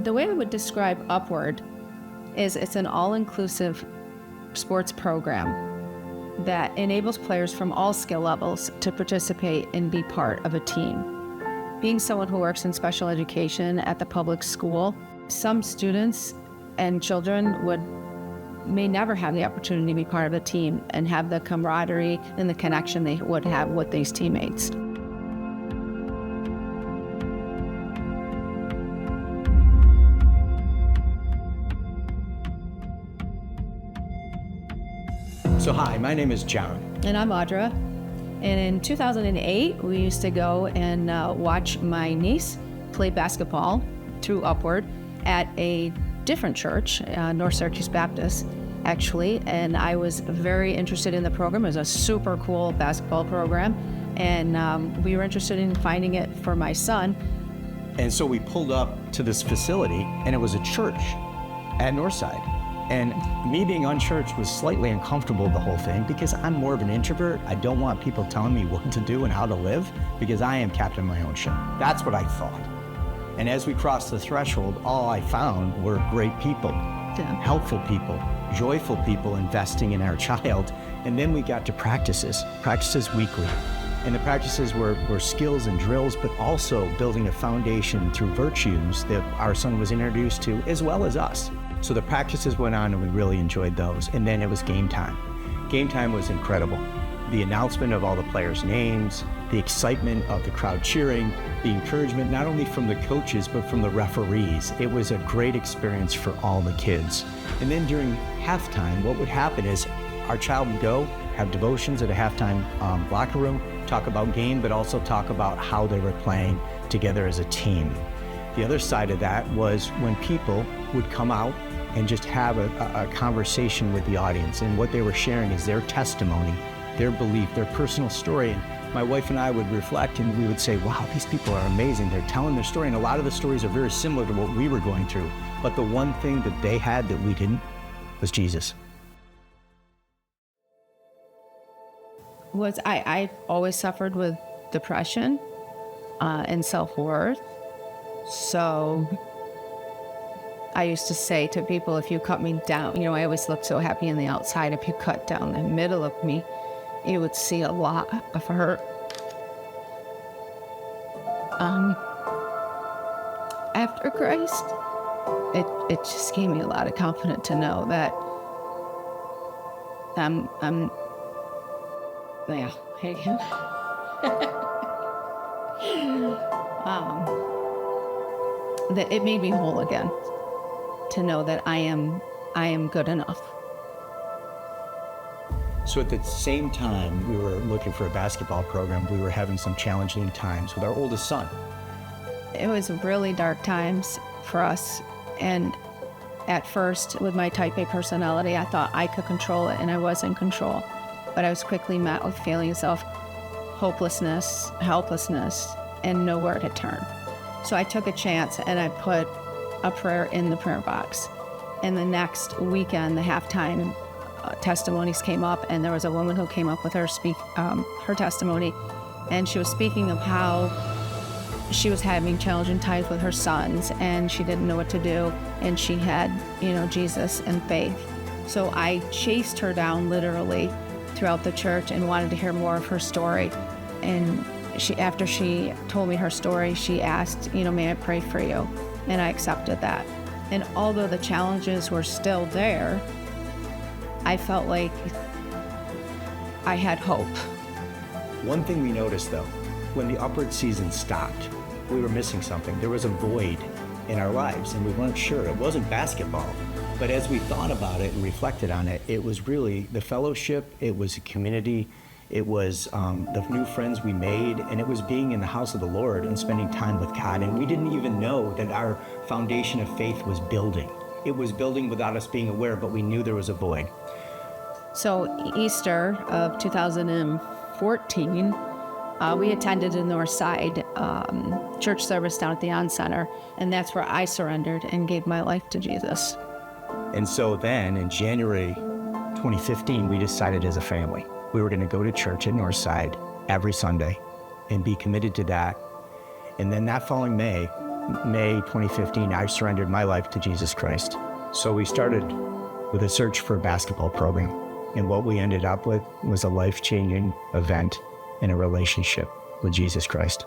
The way I would describe Upward is it's an all-inclusive sports program that enables players from all skill levels to participate and be part of a team. Being someone who works in special education at the public school, some students and children may never have the opportunity to be part of a team and have the camaraderie and the connection they would have with these teammates. So hi, my name is John. And I'm Audra. And in 2008, we used to go and watch my niece play basketball through Upward at a different church, North Syracuse Baptist, actually. And I was very interested in the program. It was a super cool basketball program. And we were interested in finding it for my son. And so we pulled up to this facility, and it was a church at Northside. And me being unchurched was slightly uncomfortable the whole thing because I'm more of an introvert. I don't want people telling me what to do and how to live because I am captain of my own ship. That's what I thought. And as we crossed the threshold, all I found were great people, helpful people, joyful people investing in our child. And then we got to practices weekly. And the practices were skills and drills, but also building a foundation through virtues that our son was introduced to, as well as us. So the practices went on and we really enjoyed those. And then it was game time. Game time was incredible. The announcement of all the players' names, the excitement of the crowd cheering, the encouragement not only from the coaches, but from the referees. It was a great experience for all the kids. And then during halftime, what would happen is our child would go, have devotions at a halftime locker room, talk about game, but also talk about how they were playing together as a team. The other side of that was when people would come out and just have a conversation with the audience. And what they were sharing is their testimony, their belief, their personal story. And my wife and I would reflect and we would say, wow, these people are amazing. They're telling their story. And a lot of the stories are very similar to what we were going through. But the one thing that they had that we didn't was Jesus. I always suffered with depression and self-worth. So I used to say to people, if you cut me down, I always looked so happy on the outside. If you cut down the middle of me, you would see a lot of hurt. After Christ, it just gave me a lot of confidence to know that that it made me whole again, to know that I am good enough. So at the same time we were looking for a basketball program, we were having some challenging times with our oldest son. It was really dark times for us, and at first with my type A personality, I thought I could control it, and I was in control. But I was quickly met with feelings of hopelessness, helplessness, and nowhere to turn. So I took a chance and I put a prayer in the prayer box. And the next weekend, the halftime testimonies came up, and there was a woman who came up with her testimony, and she was speaking of how she was having challenging times with her sons, and she didn't know what to do, and she had, Jesus and faith. So I chased her down literally throughout the church and wanted to hear more of her story. And after she told me her story, she asked, may I pray for you? And I accepted that. And although the challenges were still there, I felt like I had hope. One thing we noticed though, when the Upward season stopped, we were missing something. There was a void in our lives and we weren't sure. It wasn't basketball. But as we thought about it and reflected on it, it was really the fellowship, it was a community, it was the new friends we made, and it was being in the house of the Lord and spending time with God. And we didn't even know that our foundation of faith was building. It was building without us being aware, but we knew there was a void. So Easter of 2014, we attended a Northside church service down at the On Center, and that's where I surrendered and gave my life to Jesus. And so then in January 2015, we decided as a family, we were going to go to church at Northside every Sunday and be committed to that. And then that following May, May 2015, I surrendered my life to Jesus Christ. So we started with a search for a basketball program. And what we ended up with was a life-changing event and a relationship with Jesus Christ.